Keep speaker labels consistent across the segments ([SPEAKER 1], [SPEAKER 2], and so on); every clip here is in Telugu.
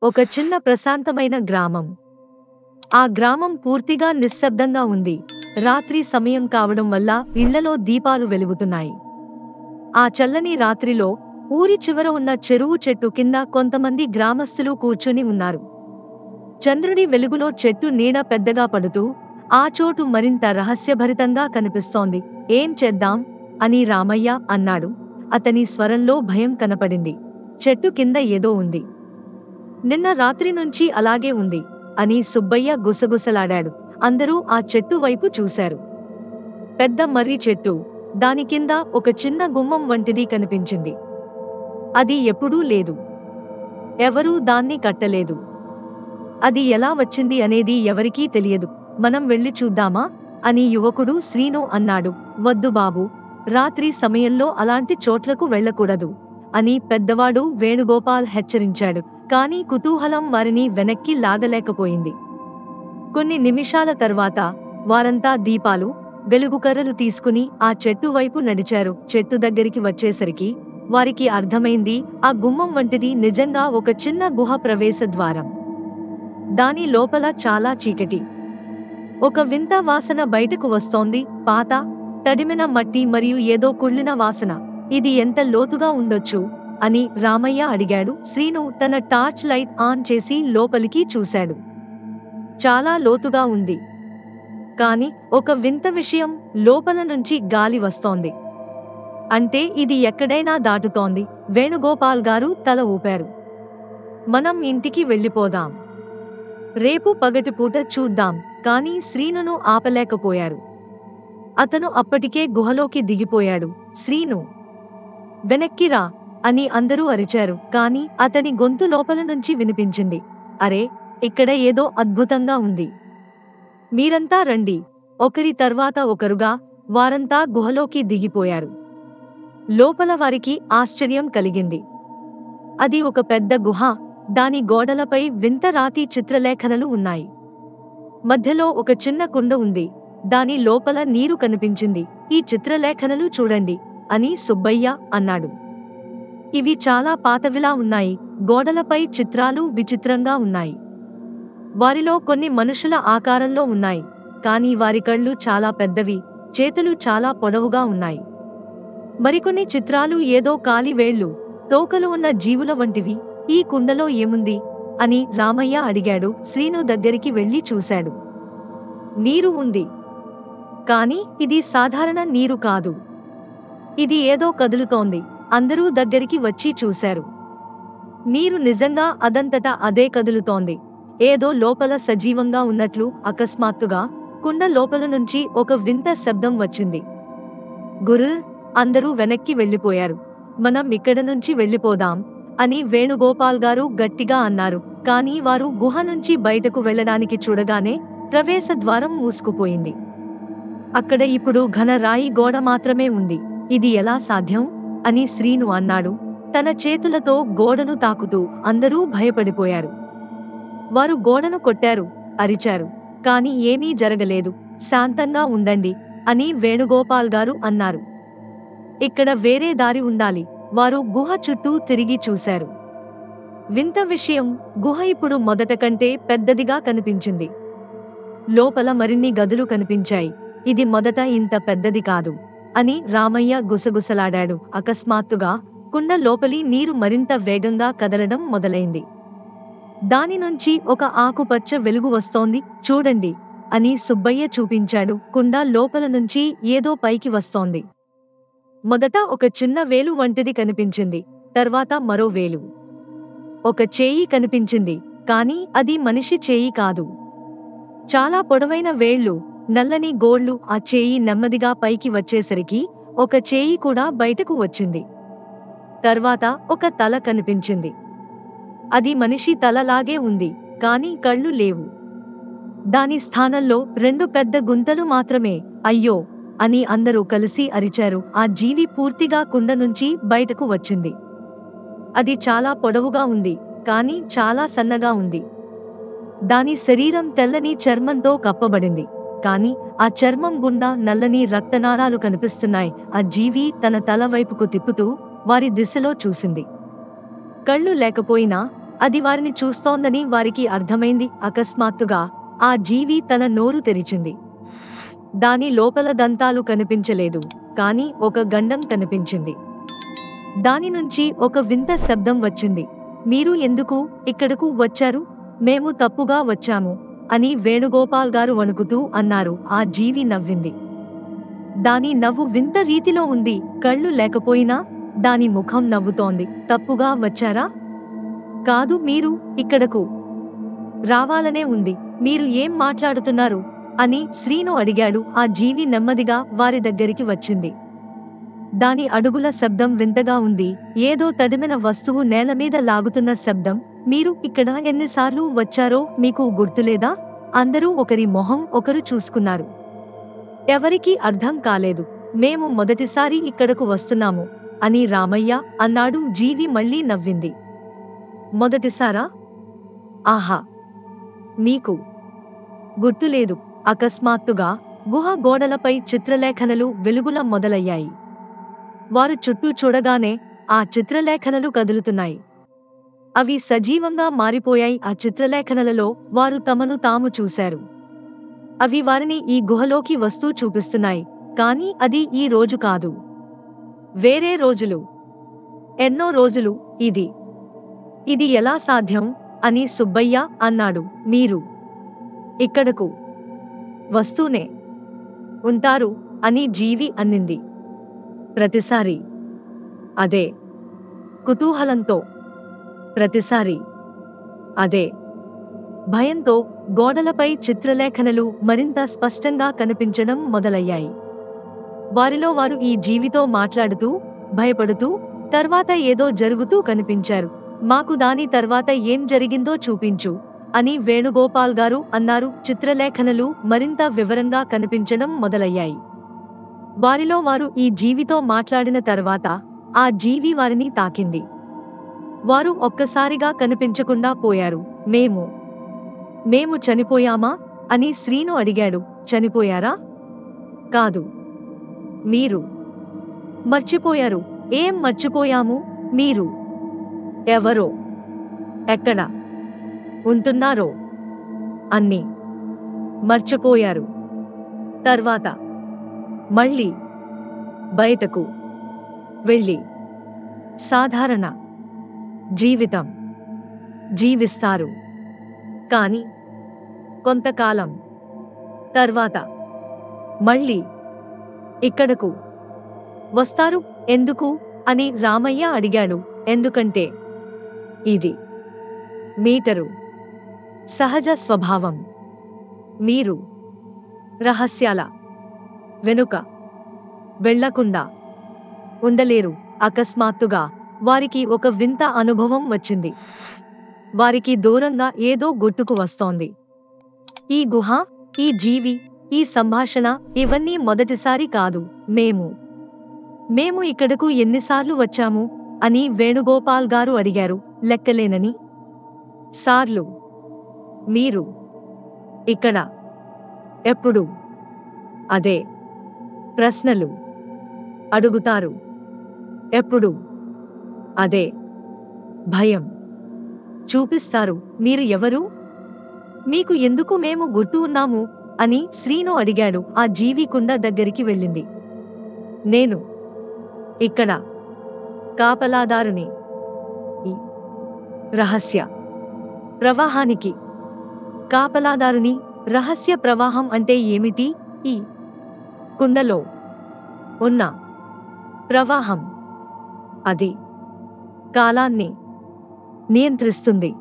[SPEAKER 1] ఒక చిన్న ప్రశాంతమైన గ్రామం. ఆ గ్రామం పూర్తిగా నిశ్శబ్దంగా ఉంది. రాత్రి సమయం కావడం వల్ల ఇళ్లలో దీపాలు వెలుగుతున్నాయి. ఆ చల్లని రాత్రిలో ఊరి చివర ఉన్న చెరువు చెట్టు కింద కొంతమంది గ్రామస్తులు కూర్చుని ఉన్నారు. చంద్రుడి వెలుగులో చెట్టు నీడ పెద్దగా పడుతూ ఆ చోటు మరింత రహస్యభరితంగా కనిపిస్తోంది. ఏం చేద్దాం అని రామయ్య అన్నాడు. అతని స్వరంలో భయం కనపడింది. చెట్టు కింద ఏదో ఉంది. నిన్న రాత్రి నుంచి అలాగే ఉంది అని సుబ్బయ్య గుసగుసలాడాడు. అందరూ ఆ చెట్టు వైపు చూశారు. పెద్ద మర్రి చెట్టు, దాని కింద ఒక చిన్న గుమ్మం వంటిది కనిపించింది. అది ఎప్పుడూ లేదు. ఎవరూ దాన్ని కట్టలేదు. అది ఎలా వచ్చింది అనేది ఎవరికీ తెలియదు. మనం వెళ్ళి చూద్దామా అని యువకుడు శ్రీను అన్నాడు. వద్దు బాబూ, రాత్రి సమయంలో అలాంటి చోట్లకు వెళ్ళకూడదు అని పెద్దవాడు వేణుగోపాల్ హెచ్చరించాడు. కానీ కుతూహలం వారిని వెనక్కి లాగలేకపోయింది. కొన్ని నిమిషాల తర్వాత వారంతా దీపాలు, వెలుగుకర్రలు తీసుకుని ఆ చెట్టు వైపు నడిచారు. చెట్టు దగ్గరికి వచ్చేసరికి వారికి అర్థమైంది, ఆ గుమ్మం వంటిది నిజంగా ఒక చిన్న గుహ ప్రవేశ ద్వారం. దాని లోపల చాలా చీకటి. ఒక వింత వాసన బయటకు వస్తోంది. పాత, తడిమిన మట్టి మరియు ఏదో కుళ్ళిన వాసన. ఇది ఎంత లోతుగా ఉండొచ్చు అని రామయ్య అడిగాడు. శ్రీను తన టార్చ్ లైట్ ఆన్ చేసి లోపలికి చూశాడు. చాలా లోతుగా ఉంది. కాని ఒక వింత విషయం, లోపల నుంచి గాలి వస్తోంది. అంటే ఇది ఎక్కడైనా దాటుతోంది. వేణుగోపాల్ గారు తల ఊపారు. మనం ఇంటికి వెళ్ళిపోదాం. రేపు పగటిపూట చూద్దాం. కానీ శ్రీనును ఆపలేకపోయారు. అతను అప్పటికే గుహలోకి దిగిపోయాడు. శ్రీను, వెనక్కి రా అని అందరూ అరిచారు. కాని అతని గొంతు లోపల నుంచి వినిపించింది. అరే, ఇక్కడ ఏదో అద్భుతంగా ఉంది. మీరంతా రండి. ఒకరి తర్వాత ఒకరుగా వారంతా గుహలోకి దిగిపోయారు. లోపల వారికి ఆశ్చర్యం కలిగింది. అది ఒక పెద్ద గుహ. దాని గోడలపై వింత రాతి చిత్రలేఖనాలు ఉన్నాయి. మధ్యలో ఒక చిన్న కుండ ఉంది. దాని లోపల నీరు కనిపించింది. ఈ చిత్రలేఖనాలు చూడండి అని సుబ్బయ్య అన్నాడు. ఇవి చాలా పాతవిలా ఉన్నాయి. గోడలపై చిత్రాలు విచిత్రంగా ఉన్నాయి. వారిలో కొన్ని మనుషుల ఆకారంలో ఉన్నాయి. కానీ వారి కళ్ళు చాలా పెద్దవి, చేతులు చాలా పొడవుగా ఉన్నాయి. మరికొన్ని చిత్రాలు ఏదో కాలి వేళ్లు, తోకలు ఉన్న జీవుల వంటివి. ఈ కుండలో ఏముంది అని రామయ్య అడిగాడు. శ్రీను దగ్గరికి వెళ్లి చూశాడు. నీరు ఉంది. కాని ఇది సాధారణ నీరు కాదు. ఇది ఏదో కదులుతోంది. అందరూ దగ్గరికి వచ్చి చూశారు. నీరు నిజంగా అదంతటా అదే కదులుతోంది. ఏదో లోపల సజీవంగా ఉన్నట్లు. అకస్మాత్తుగా కుండ లోపల నుంచి ఒక వింత శబ్దం వచ్చింది. గుర్ర్! అందరూ వెనక్కి వెళ్ళిపోయారు. మనం ఇక్కడ నుంచి వెళ్ళిపోదాం అని వేణుగోపాల్ గారు గట్టిగా అన్నారు. కానీ వారు గుహ నుంచి బయటకు వెళ్ళడానికి చూడగానే ప్రవేశ ద్వారం మూసుకుపోయింది. అక్కడ ఇప్పుడు ఘన రాయి గోడ మాత్రమే ఉంది. ఇది ఎలా సాధ్యం అని శ్రీను అన్నాడు, తన చేతులతో గోడను తాకుతూ. అందరూ భయపడిపోయారు. వారు గోడను కొట్టారు, అరిచారు. కాని ఏమీ జరగలేదు. శాంతంగా ఉండండి అని వేణుగోపాల్ గారు అన్నారు. ఇక్కడ వేరే దారి ఉండాలి. వారు గుహ చుట్టూ తిరిగి చూశారు. వింత విషయం, గుహ ఇప్పుడు మొదట కంటే పెద్దదిగా కనిపించింది. లోపల మరిన్ని గదులు కనిపించాయి. ఇది మొదట ఇంత పెద్దది కాదు అని రామయ్య గుసగుసలాడాడు. అకస్మాత్తుగా కుండ లోపలి నీరు మరింత వేగంగా కదలడం మొదలైంది. దాని నుంచి ఒక ఆకుపచ్చ వెలుగు వస్తోంది. చూడండి అని సుబ్బయ్య చూపించాడు. కుండ లోపల నుంచి ఏదో పైకి వస్తోంది. మొదట ఒక చిన్న వేలు వంటిది కనిపించింది. తర్వాత మరో వేలు, ఒక చేయి కనిపించింది. కాని అది మనిషి చేయి కాదు. చాలా పొడవైన వేళ్లు, నల్లని గోళ్లు. ఆ చేయి నెమ్మదిగా పైకి వచ్చేసరికి ఒక చేయి కూడా బయటకు వచ్చింది. తర్వాత ఒక తల కనిపించింది. అది మనిషి తలలాగే ఉంది, కాని కళ్ళు లేవు. దాని స్థానంలో రెండు పెద్ద గుంతలు మాత్రమే. అయ్యో అని అందరూ కలిసి అరిచారు. ఆ జీవి పూర్తిగా కుండ నుంచి బయటకు వచ్చింది. అది చాలా పొడవుగా ఉంది, కాని చాలా సన్నగా ఉంది. దాని శరీరం తెల్లని చర్మంతో కప్పబడింది. కాని ఆ చర్మం గుండా నల్లని రక్తనాళాలు కనిపిస్తున్నాయి. ఆ జీవి తన తల వైపుకు తిప్పుతూ వారి దిశలో చూసింది. కళ్ళు లేకపోయినా అది వారిని చూస్తోందని వారికి అర్థమైంది. అకస్మాత్తుగా ఆ జీవి తన నోరు తెరిచింది. దాని లోపల దంతాలు కనిపించలేదు, కాని ఒక గండం కనిపించింది. దాని నుంచి ఒక వింత శబ్దం వచ్చింది. మీరు ఎందుకు ఇక్కడకు వచ్చారు? మేము తప్పుగా వచ్చాము అని వేణుగోపాల్ గారు వణుకుతూ అన్నారు. ఆ జీవి నవ్వింది. దాని నవ్వు వింత రీతిలో ఉంది. కళ్ళు లేకపోయినా దాని ముఖం నవ్వుతోంది. తప్పుగా వచ్చారా? కాదు, మీరు ఇక్కడకు రావాలనే ఉంది. మీరు ఏం మాట్లాడుతున్నారు అని శ్రీను అడిగాడు. ఆ జీవి నెమ్మదిగా వారి దగ్గరికి వచ్చింది. దాని అడుగుల శబ్దం వింతగా ఉంది. ఏదో తడిమిన వస్తువు నేలమీద లాగుతున్న శబ్దం. మీరు ఇక్కడ ఎన్నిసార్లు వచ్చారో మీకు గుర్తులేదా? అందరూ ఒకరి మొహం ఒకరు చూసుకున్నారు. ఎవరికీ అర్థం కాలేదు. మేము మొదటిసారి ఇక్కడకు వస్తున్నాము అని రామయ్య అన్నాడు. జీవి మళ్ళీ నవ్వింది. మొదటిసారా? ఆహా, మీకు గుర్తులేదు. అకస్మాత్తుగా గుహ గోడలపై చిత్రలేఖనలు వెలుగుల మొదలయ్యాయి. వారు చుట్టూ చూడగానే ఆ చిత్రలేఖనలు కదులుతున్నాయి. అవి సజీవంగా మారిపోయాయి. ఆ చిత్రలేఖనలలో వారు తమను తాము చూశారు. అవి వారిని ఈ గుహలోకి వస్తూ చూపిస్తున్నాయి. కానీ అది ఈ రోజు కాదు, వేరే రోజులు, ఎన్నో రోజులు. ఇది ఎలా సాధ్యం అని సుబ్బయ్య అన్నాడు. మీరు ఇక్కడకు వస్తూనే ఉంటారు అని జీవి అన్నింది. ప్రతిసారి అదే కుతూహలంతో, ప్రతిసారి అదే భయంతో. గోడలపై చిత్రలేఖనలు మరింత స్పష్టంగా కనిపించడం మొదలయ్యాయి. వారిలో వారు ఈ జీవితో మాట్లాడుతూ, భయపడుతూ, తర్వాత ఏదో జరుగుతూ కనిపించారు. మాకు దాని తర్వాత ఏం జరిగిందో చూపించు అని వేణుగోపాల్ గారు అన్నారు. చిత్రలేఖనలు మరింత వివరంగా కనిపించడం మొదలయ్యాయి. వారిలో వారు ఈ జీవితో మాట్లాడిన తర్వాత ఆ జీవి వారిని తాకింది. వారు ఒక్కసారిగా కనిపించకుండా పోయారు. మేము చనిపోయామా అని శ్రీను అడిగాడు. చనిపోయారా? కాదు, మీరు మర్చిపోయారు. ఏం మర్చిపోయాము? మీరు ఎవరో, ఎక్కడ ఉంటున్నారో అన్నీ మర్చిపోయారు. తర్వాత మళ్ళీ బయటకు వెళ్ళి సాధారణ జీవితం జీవిస్తారు. కాని కొంతకాలం తర్వాత మళ్ళీ ఇక్కడకు వస్తారు. ఎందుకు అని రామయ్య అడిగాడు. ఎందుకంటే ఇది మీటరు సహజ స్వభావం. మీరు రహస్యాల వెనుక వెళ్లకుండా ఉండలేరు. అకస్మాత్తుగా వారికి ఒక వింత అనుభవం వచ్చింది. వారికి దూరంగా ఏదో గుర్తుకు వస్తోంది. ఈ గుహ, ఈ జీవి, ఈ సంభాషణ, ఇవన్నీ మొదటిసారి కాదు. మేము ఇక్కడకు ఎన్నిసార్లు వచ్చాము అని వేణుగోపాల్ గారు అడిగారు. లెక్కలేనని సార్లు. మీరు ఇక్కడ ఎప్పుడు అదే ప్రశ్నలు అడుగుతారు. ఎప్పుడు అదే భయం చూపిస్తారు. మీరు ఎవరు? మీకు ఎందుకు మేము గుర్తు ఉన్నాము అని శ్రీను అడిగాడు. ఆ జీవి కుండ దగ్గరికి వెళ్ళింది. నేను ఇక్కడ కాపలాదారుని. ఈ రహస్య ప్రవాహానికి కాపలాదారుని. రహస్య ప్రవాహం అంటే ఏమిటి? ఈ కుండలో ఉన్న ప్రవాహం, అది కాలాన్ని నియంత్రిస్తుంది.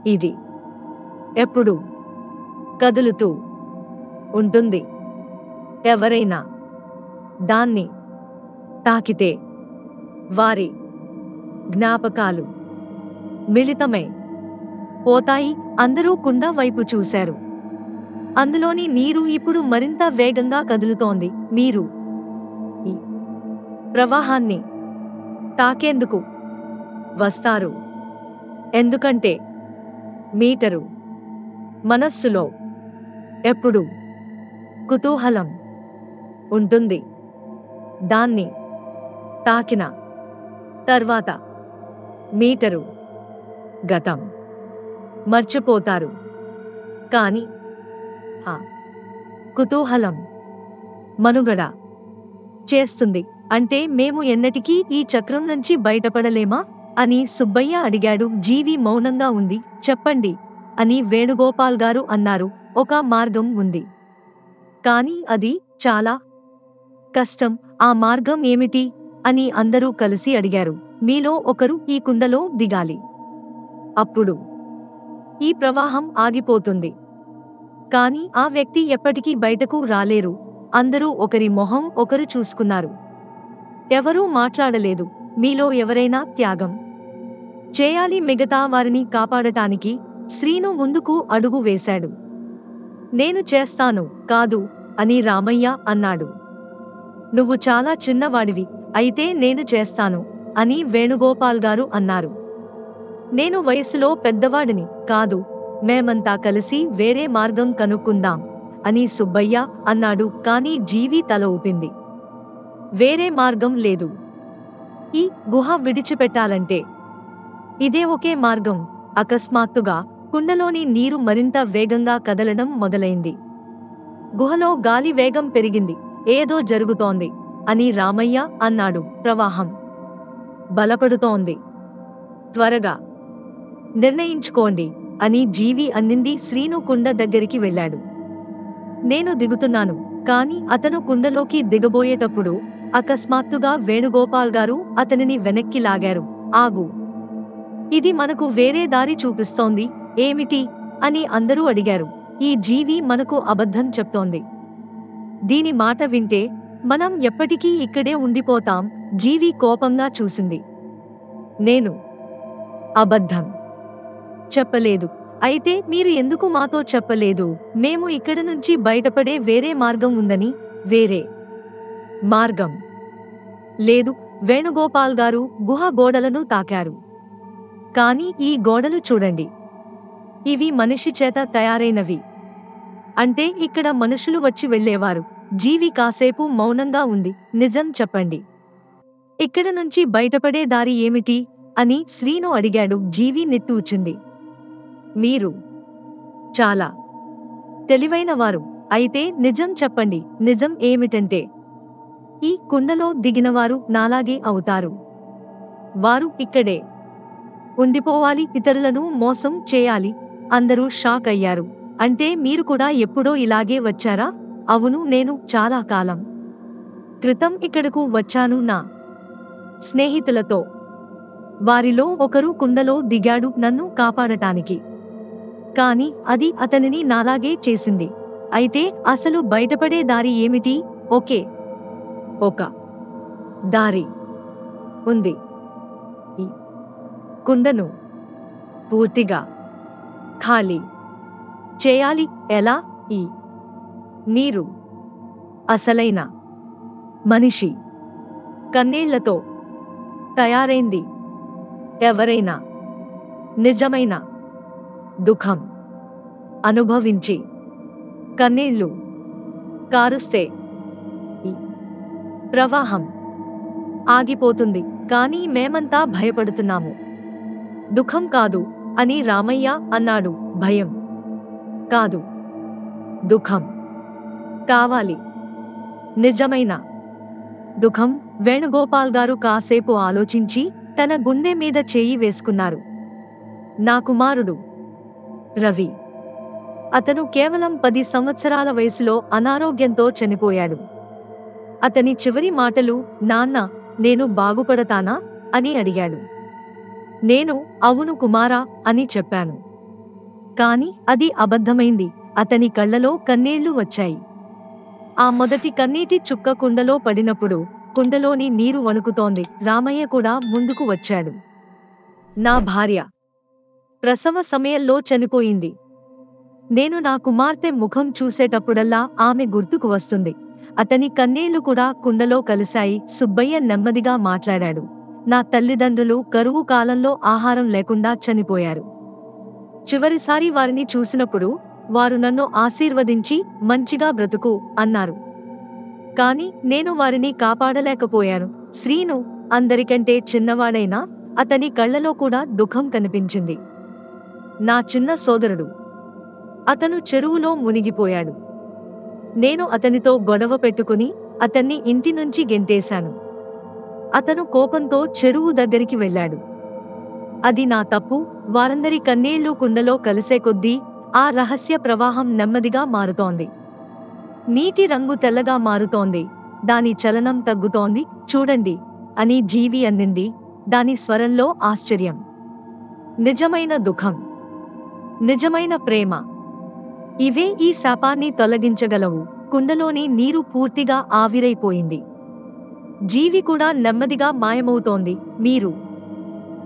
[SPEAKER 1] ఇది ఎప్పుడూ కదులుతూ ఉంటుంది. ఎవరైనా దాన్ని తాకితే వారి జ్ఞాపకాలు మిళితమై పోతాయి. అందరూ కుండ వైపు చూశారు. అందులోని నీరు ఇప్పుడు మరింత వేగంగా కదులుతోంది. మీరు ఈ ప్రవాహాన్ని తాకేందుకు వస్తారు. ఎందుకంటే మీటరు మనస్సులో ఎప్పుడు కుతూహలం ఉంటుంది. దాన్ని తాకిన తర్వాత మీటరు గతం మర్చిపోతారు. కాని ఆ కుతూహలం మనుగడ చేస్తుంది. అంటే మేము ఎన్నటికీ ఈ చక్రం నుంచి బయటపడలేమా అని సుబ్బయ్య అడిగాడు. జీవి మౌనంగా ఉంది. చెప్పండి అని వేణుగోపాల్ గారు అన్నారు. ఒక మార్గం ఉంది. కానీ అది చాలా కష్టం. ఆ మార్గం ఏమిటి అని అందరూ కలిసి అడిగారు. మీలో ఒకరు ఈ కుండలో దిగాలి. అప్పుడు ఈ ప్రవాహం ఆగిపోతుంది. కాని ఆ వ్యక్తి ఎప్పటికీ బయటకు రాలేరు. అందరూ ఒకరి మొహం ఒకరు చూసుకున్నారు. ఎవరూ మాట్లాడలేదు. మీలో ఎవరైనా త్యాగం చేయాలి మిగతా వారిని కాపాడటానికి. శ్రీను ముందుకు అడుగు వేశాడు. నేను చేస్తాను. కాదు అని రామయ్య అన్నాడు. నువ్వు చాలా చిన్నవాడివి. అయితే నేను చేస్తాను అని వేణుగోపాల్ గారు అన్నారు. నేను వయసులో పెద్దవాడిని కాదు. మేమంతా కలిసి వేరే మార్గం కనుక్కుందాం అని సుబ్బయ్య అన్నాడు. కాని జీవి తల ఊపింది. వేరే మార్గం లేదు. ఈ గుహ విడిచిపెట్టాలంటే ఇదే ఒకే మార్గం. అకస్మాత్తుగా కుండలోని నీరు మరింత వేగంగా కదలడం మొదలైంది. గుహలో గాలి వేగం పెరిగింది. ఏదో జరుగుతోంది అని రామయ్య అన్నాడు. ప్రవాహం బలపడుతోంది. త్వరగా నిర్ణయించుకోండి అని జీవి అందింది. శ్రీను కుండ దగ్గరికి వెళ్ళాడు. నేను దిగుతున్నాను. కాని అతను కుండలోకి దిగబోయేటప్పుడు అకస్మాత్తుగా వేణుగోపాల్ గారు అతనిని వెనక్కి లాగారు. ఆగు. ఇది మనకు వేరే దారి చూపిస్తోంది. ఏమిటి అని అందరూ అడిగారు. ఈ జీవి మనకు అబద్ధం చెప్తోంది. దీని మాట వింటే మనం ఎప్పటికీ ఇక్కడే ఉండిపోతాం. జీవి కోపంగా చూసింది. నేను అబద్ధం చెప్పలేదు. అయితే మీరు ఎందుకు మాతో చెప్పలేదు? మేము ఇక్కడ నుంచి బయటపడే వేరే మార్గం ఉందని. వేరే మార్గం లేదు. వేణుగోపాల్ గారు గుహ గోడలను తాకారు. కాని ఈ గోడలు చూడండి. ఇవి మనిషి చేత తయారైనవి. అంటే ఇక్కడ మనుషులు వచ్చి వెళ్ళేవారు. జీవి కాసేపు మౌనంగా ఉంది. నిజం చెప్పండి. ఇక్కడ నుంచి బయటపడే దారి ఏమిటి అని శ్రీను అడిగాడు. జీవి నిట్టూర్చింది. మీరు చాలా తెలివైనవారు. అయితే నిజం చెప్పండి. నిజం ఏమిటంటే ఈ కుండలో దిగినవారు నాలాగే అవుతారు. వారు ఇక్కడే ఉండిపోవాలి. ఇతరులను మోసం చేయాలి. అందరూ షాక్ అయ్యారు. అంటే మీరు కూడా ఎప్పుడో ఇలాగే వచ్చారా? అవును, నేను చాలా కాలం క్రితం ఇక్కడకు వచ్చాను నా స్నేహితులతో. వారిలో ఒకరు కుండలో దిగాడు నన్ను కాపాడటానికి. కాని అది అతనిని నాలాగే చేసింది. అయితే అసలు బయటపడే దారి ఏమిటి? ఒకే ఒక దారి ఉంది. ఈ కుండను పూర్తిగా ఖాళీ చేయాలి. ఎలా? ఈ నీరు అసలైన మనిషి కన్నీళ్లతో తయారైంది. ఎవరైనా నిజమైన దుఃఖం అనుభవించి కన్నీళ్లు కారుస్తే ఈ ప్రవాహం ఆగిపోతుంది. కానీ మేమంతా భయపడుతున్నాము. దుఃఖం కాదు అని రామయ్య అన్నాడు. భయం కాదు, దుఃఖం కావాలి. నిజమైన దుఃఖం. వేణుగోపాల్ గారు కాసేపు ఆలోచించి తన గుండె మీద చేయి వేసుకున్నారు. నా కుమారుడు రవి. అతను కేవలం 10 సంవత్సరాల వయసులో అనారోగ్యంతో చనిపోయాడు. అతని చివరి మాటలు, నాన్న నేను బాగుపడతానా అని అడిగాడు. నేను అవును కుమారా అని చెప్పాను. కాని అది అబద్ధమైంది. అతని కళ్ళలో కన్నీళ్లు వచ్చాయి. ఆ మొదటి కన్నీటి చుక్క కుండలో పడినప్పుడు కుండలోని నీరు వణుకుతోంది. రామయ్య కూడా ముందుకు వచ్చాడు. నా భార్య ప్రసవ సమయంలో చనిపోయింది. నేను నా కుమార్తె ముఖం చూసేటప్పుడల్లా ఆమె గుర్తుకు వస్తుంది. అతని కన్నీళ్లు కూడా కుండలో కలిశాయి. సుబ్బయ్య నెమ్మదిగా మాట్లాడాడు. నా తల్లిదండ్రులు కరువు కాలంలో ఆహారం లేకుండా చనిపోయారు. చివరిసారి వారిని చూసినప్పుడు వారు నన్ను ఆశీర్వదించి మంచిగా బ్రతుకు అన్నారు. కాని నేను వారిని కాపాడలేకపోయాను. శ్రీను అందరికంటే చిన్నవాడైనా అతని కళ్ళలో కూడా దుఃఖం కనిపించింది. నా చిన్న సోదరుడు. అతను చెరువులో మునిగిపోయాడు. నేను అతనితో గొడవ పెట్టుకుని అతన్ని ఇంటి నుంచి గెంటేశాను. అతను కోపంతో చెరువు దగ్గరికి వెళ్ళాడు. అది నా తప్పు. వారందరి కన్నీళ్లు కుండలో కలిసే కొద్దీ ఆ రహస్య ప్రవాహం నెమ్మదిగా మారుతోంది. నీటి రంగు తెల్లగా మారుతోంది. దాని చలనం తగ్గుతోంది. చూడండి అని జీవి అందింది, దాని స్వరంలో ఆశ్చర్యం. నిజమైన దుఃఖం, నిజమైన ప్రేమ, ఇవే ఈ శాపాన్ని తొలగించగలవు. కుండలోని నీరు పూర్తిగా ఆవిరైపోయింది. జీవి కూడా నెమ్మదిగా మాయమవుతోంది. మీరు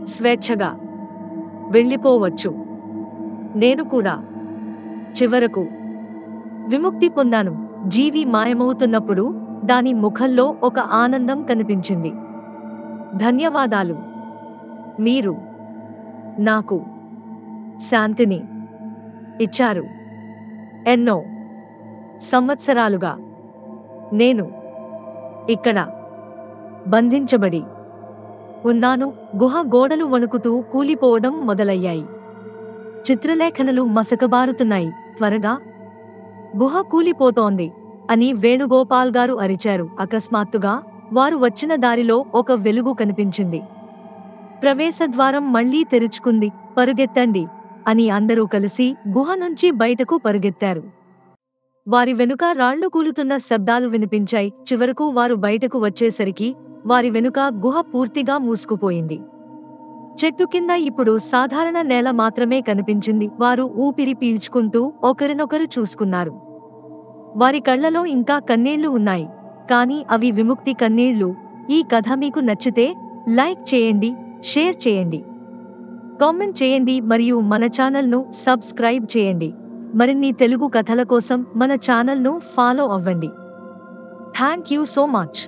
[SPEAKER 1] స్వేచ్ఛగా వెళ్ళిపోవచ్చు. నేను కూడా చివరకు విముక్తి పొందాను. జీవి మాయమవుతున్నప్పుడు దాని ముఖంలో ఒక ఆనందం కనిపించింది. ధన్యవాదాలు. మీరు నాకు శాంతిని ఇచ్చారు. ఎన్నో సంవత్సరాలుగా నేను ఇక్కడ బంధించబడి ఉన్నాను. గుహ గోడలు వణుకుతూ కూలిపోవడం మొదలయ్యాయి. చిత్రలేఖనలు మసకబారుతున్నాయి. త్వరగా గుహ కూలిపోతోంది అని వేణుగోపాల్ గారు అరిచారు. అకస్మాత్తుగా వారు వచ్చిన దారిలో ఒక వెలుగు కనిపించింది. ప్రవేశద్వారం మళ్లీ తెరుచుకుంది. పరుగెత్తండి అని అందరూ కలిసి గుహ నుంచి బయటకు పరుగెత్తారు. వారి వెనుక రాళ్లు కూలుతున్న శబ్దాలు వినిపించాయి. చివరకు వారు బయటకు వచ్చేసరికి వారి వెనుక గుహ పూర్తిగా మూసుకుపోయింది. చెట్టు కింద ఇప్పుడు సాధారణ నేల మాత్రమే కనిపించింది. వారు ఊపిరి పీల్చుకుంటూ ఒకరినొకరు చూసుకున్నారు. వారి కళ్లలో ఇంకా కన్నీళ్లు ఉన్నాయి, కానీ అవి విముక్తి కన్నీళ్లు. ఈ కథ మీకు నచ్చితే లైక్ చేయండి, షేర్ చేయండి, కామెంట్ చేయండి మరియు మన ఛానల్ను సబ్స్క్రైబ్ చేయండి. మరిన్ని తెలుగు కథల కోసం మన ఛానల్ను ఫాలో అవ్వండి. Thank you so much.